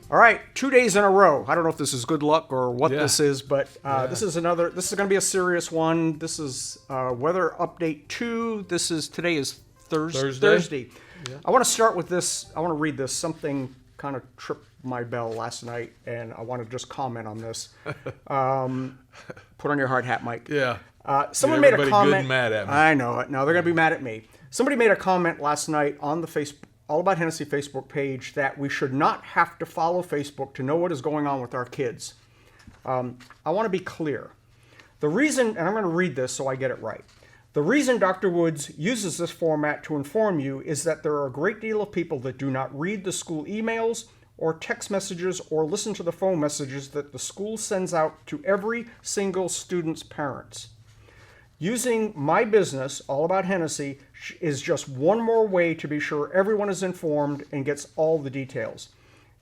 All right, 2 days in a row. I don't know if this is good luck or what Yeah. this is, but Yeah. this is going to be a serious one. This is weather update 2. Today is Thursday. Yeah. I want to start with this. I want to read this. Something kind of tripped my bell last night, and I want to just comment on this. Put on your hard hat, Mike. Yeah. Someone Get made a everybody comment. good and mad at me. I know it. No, they're going to be mad at me. Somebody made a comment last night on the All About Hennessey Facebook page that we should not have to follow Facebook to know what is going on with our kids. I want to be clear. The reason, and I'm going to read this so I get it right. The reason Dr. Woods uses this format to inform you is that there are a great deal of people that do not read the school emails or text messages or listen to the phone messages that the school sends out to every single student's parents. Using my business, All About Hennessey, is just one more way to be sure everyone is informed and gets all the details.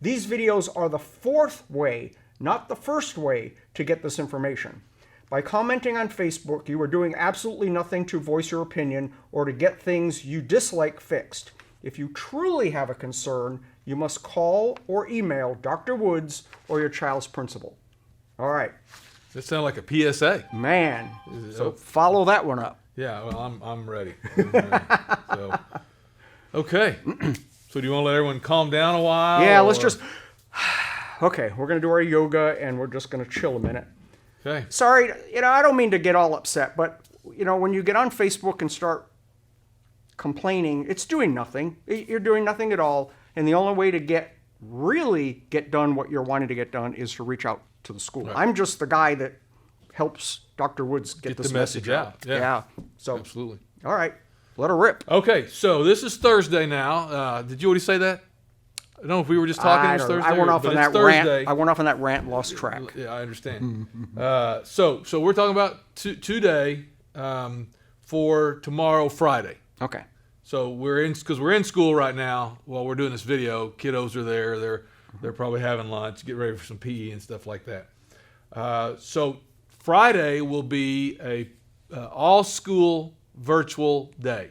These videos are the fourth way, not the first way, to get this information. By commenting on Facebook, you are doing absolutely nothing to voice your opinion or to get things you dislike fixed. If you truly have a concern, you must call or email Dr. Woods or your child's principal. All right. That sounds like a PSA. Man, so follow that one up. Yeah, well, I'm ready. So, okay. So do you want to let everyone calm down a while? Yeah, let's just... Okay, we're going to do our yoga, and we're just going to chill a minute. Okay. Sorry, I don't mean to get all upset, but, when you get on Facebook and start complaining, it's doing nothing. You're doing nothing at all, and the only way to really get done what you're wanting to get done is to reach out to the school. Right. I'm just the guy that helps Dr. Woods get this the message out. Yeah. So, absolutely. All right, let her rip. Okay, so this is Thursday now. Did you already say that? I don't know if we were just talking. It was Thursday. I went off but on it's that Thursday. rant. I went off on that rant, lost track. Yeah, I understand. So we're talking about today for tomorrow, Friday. Okay. So because we're in school right now while we're doing this video. Kiddos are there. They're probably having lunch, get ready for some PE and stuff like that. So Friday will be a all school virtual day.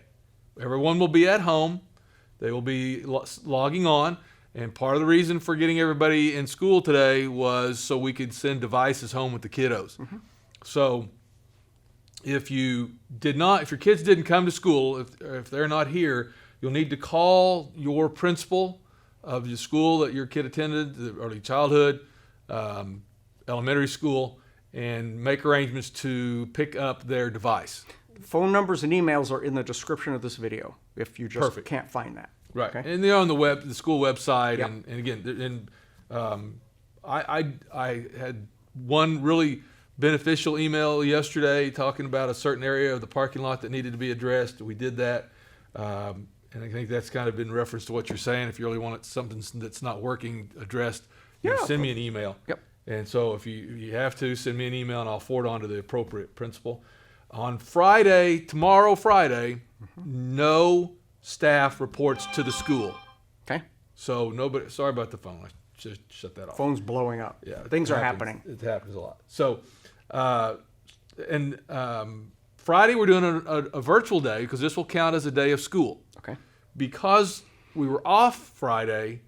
Everyone will be at home. They will be logging on. And part of the reason for getting everybody in school today was so we could send devices home with the kiddos. Mm-hmm. So if your kids didn't come to school, if they're not here, you'll need to call your principal of the school that your kid attended, the early childhood, elementary school, and make arrangements to pick up their device. Phone numbers and emails are in the description of this video if you just can't find that. Right, okay? And they're on the school website, yep. and again, I had one really beneficial email yesterday talking about a certain area of the parking lot that needed to be addressed. We did that, and I think that's kind of in reference to what you're saying. If you really want something that's not working addressed, send me an email. Yep. And so if you have to, send me an email, and I'll forward on to the appropriate principal. On Friday, tomorrow Friday, no staff reports to the school. Okay. So nobody. Sorry about the phone. I should shut that off. Phone's blowing up. Yeah, things are happening. It happens a lot. So, Friday we're doing a virtual day because this will count as a day of school. Okay. Because we were off Friday,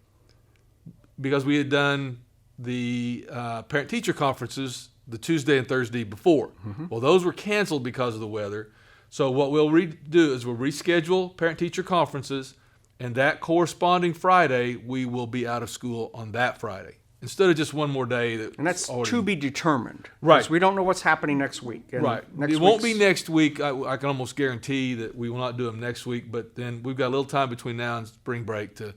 because we had done the parent-teacher conferences the Tuesday and Thursday before. Mm-hmm. Well, those were canceled because of the weather. So what we'll do is we'll reschedule parent-teacher conferences, and that corresponding Friday, we will be out of school on that Friday instead of just one more day. And that's to be determined. Right. We don't know what's happening next week. And right. It won't be next week. I can almost guarantee that we will not do them next week, but then we've got a little time between now and spring break to,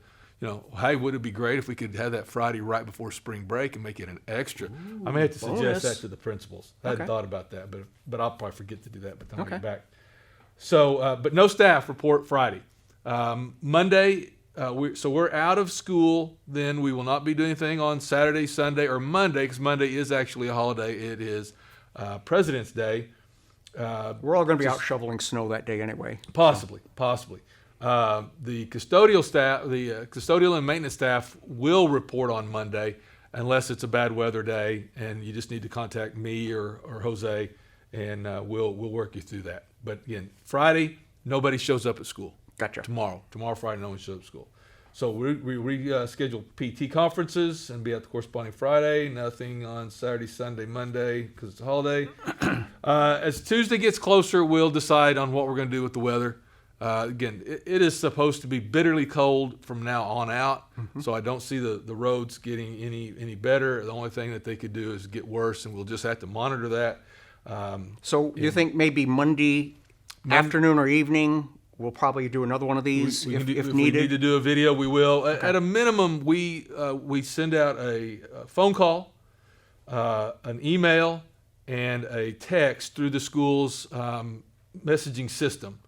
hey, would it be great if we could have that Friday right before spring break and make it an extra? Ooh, I may have to suggest bonus. that to the principals. I hadn't thought about that, but I'll probably forget to do that by the time I get back. So, but no staff report Friday. Monday, we're out of school. Then we will not be doing anything on Saturday, Sunday, or Monday, because Monday is actually a holiday. It is President's Day. We're all going to be out shoveling snow that day anyway. Possibly. The custodial staff, the custodial and maintenance staff will report on Monday, unless it's a bad weather day, and you just need to contact me or Jose, and we'll work you through that. But again, Friday, nobody shows up at school. Gotcha. Tomorrow, Friday, no one shows up at school. So we schedule PT conferences and be at the corresponding Friday. Nothing on Saturday, Sunday, Monday because it's a holiday. As Tuesday gets closer, we'll decide on what we're going to do with the weather. Again, it is supposed to be bitterly cold from now on out, so I don't see the roads getting any better. The only thing that they could do is get worse, and we'll just have to monitor that. So you think maybe Monday afternoon or evening, we'll probably do another one of these if if needed? we need to do a video, we will. At a minimum, we send out a phone call, an email, and a text through the school's messaging system.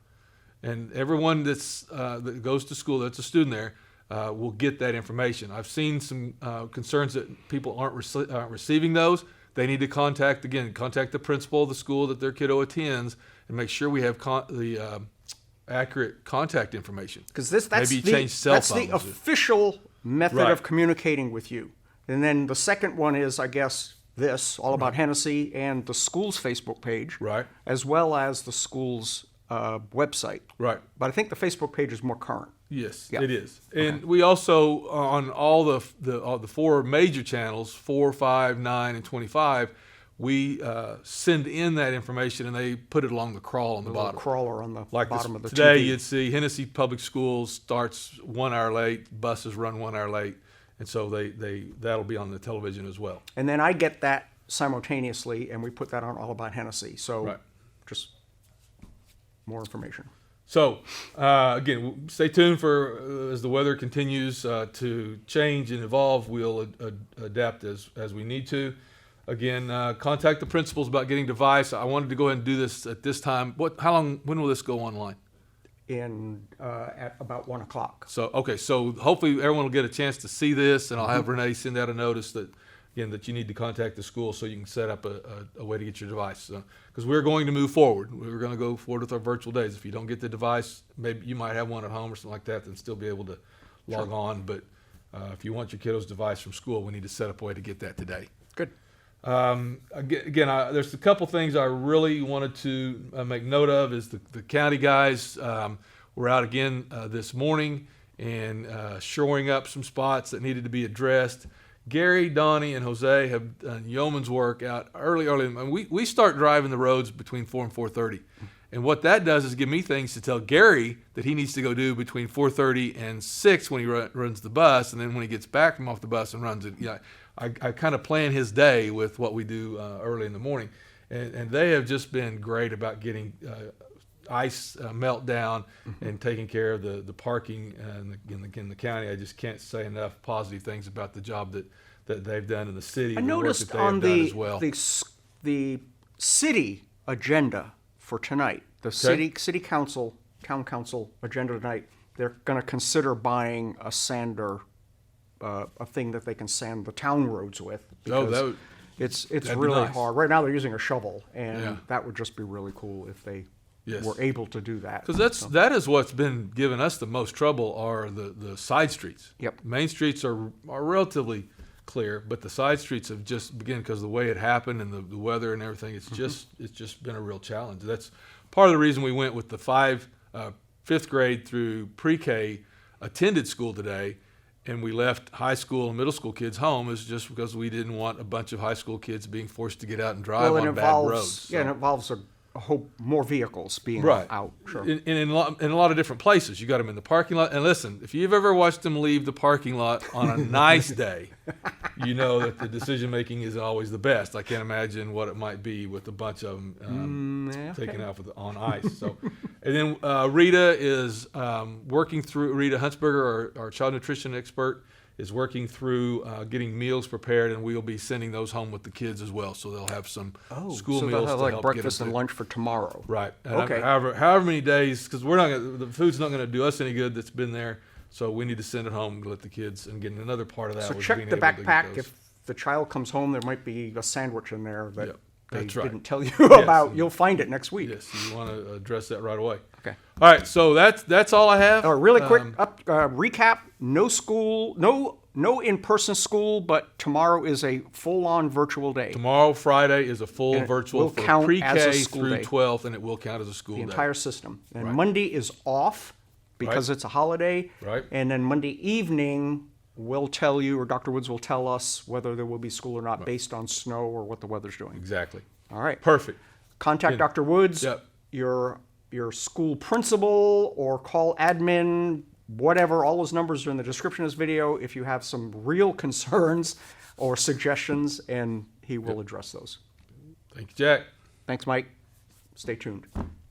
And everyone that goes to school, that's a student there, will get that information. I've seen some concerns that people aren't receiving those. They need to contact the principal of the school that their kiddo attends and make sure we have the accurate contact information. Because that's the official method of communicating with you. And then the second one is, I guess, all about Hennessey and the school's Facebook page, right, as well as the school's website. Right. But I think the Facebook page is more current. Yes, it is. And we also, on all the 4 major channels, 4, 5, 9, and 25, we send in that information and they put it along the crawl on the bottom. Crawler on the bottom of the today TV. You'd see Hennessey Public Schools starts 1 hour late, buses run 1 hour late, and so that'll be on the television as well. And then I get that simultaneously, and we put that on All About Hennessey. So just more information. So, again, stay tuned for as the weather continues to change and evolve. We'll adapt as we need to. Again, contact the principals about getting device. I wanted to go ahead and do this at this time. When will this go online? At about 1 o'clock. So hopefully everyone will get a chance to see this, and I'll have Renee send out a notice that you need to contact the school so you can set up a way to get your device. Because we're going to move forward. We're going to go forward with our virtual days. If you don't get the device, maybe you might have one at home or something like that, then still be able to log on. But if you want your kiddo's device from school, we need to set up a way to get that today. Good. There's a couple things I really wanted to make note of. Is the county guys were out again this morning and shoring up some spots that needed to be addressed. Gary, Donnie, and Jose have done yeoman's work out early. And we start driving the roads between 4 and 4:30. And what that does is give me things to tell Gary that he needs to go do between 4:30 and 6 when he runs the bus. And then when he gets back from off the bus and runs it, I kind of plan his day with what we do early in the morning. And they have just been great about getting ice meltdown and taking care of the parking in the county. I just can't say enough positive things about the job that they've done in the city. I noticed on the city agenda for tonight, the city council, town council agenda tonight, they're going to consider buying a sander, a thing that they can sand the town roads with. Because it's really hard. Right now they're using a shovel, and that would just be really cool if they were able to do that. Because that is what's been giving us the most trouble are the side streets. Yep. Main streets are relatively clear, but the side streets have just begun because of the way it happened and the weather and everything. It's just been a real challenge. That's part of the reason we went with the 5th grade through pre-K attended school today, and we left high school and middle school kids home, is just because we didn't want a bunch of high school kids being forced to get out and drive on bad roads. Yeah, and it involves more vehicles being out. Sure. In a lot of different places. You got them in the parking lot. And listen, if you've ever watched them leave the parking lot on a nice day, you know that the decision making isn't always the best. I can't imagine what it might be with a bunch of them taken out on ice. So, and then Rita is working through. Rita Huntsberger, our child nutrition expert, is working through getting meals prepared, and we'll be sending those home with the kids as well. So they'll have some school meals have to like help breakfast get and lunch for tomorrow. Right. And Okay. However many days, because the food's not going to do us any good that's been there. So we need to send it home and let the kids, and get another part of that. So was check being the able to get backpack. those. If the child comes home, there might be a sandwich in there that they that's right. didn't tell you about. You'll find it next week. Yes, you want to address that right away. Okay. All right, so that's all I have. Really quick recap. No school, no in-person school, but tomorrow is a full-on virtual day. Tomorrow, Friday, is a full And it virtual will for count as a pre-K school through day. 12th, and it will count as a school The day. entire system. And Right. Monday is off because it's a holiday. Right. And then Monday evening, we'll tell you, or Dr. Woods will tell us whether there will be school or not based on snow or what the weather's doing. Exactly. All right. Perfect. Contact Dr. Woods, Yep. your school principal, or call admin, whatever. All those numbers are in the description of this video if you have some real concerns or suggestions, and he will address those. Thank you, Jack. Thanks, Mike. Stay tuned.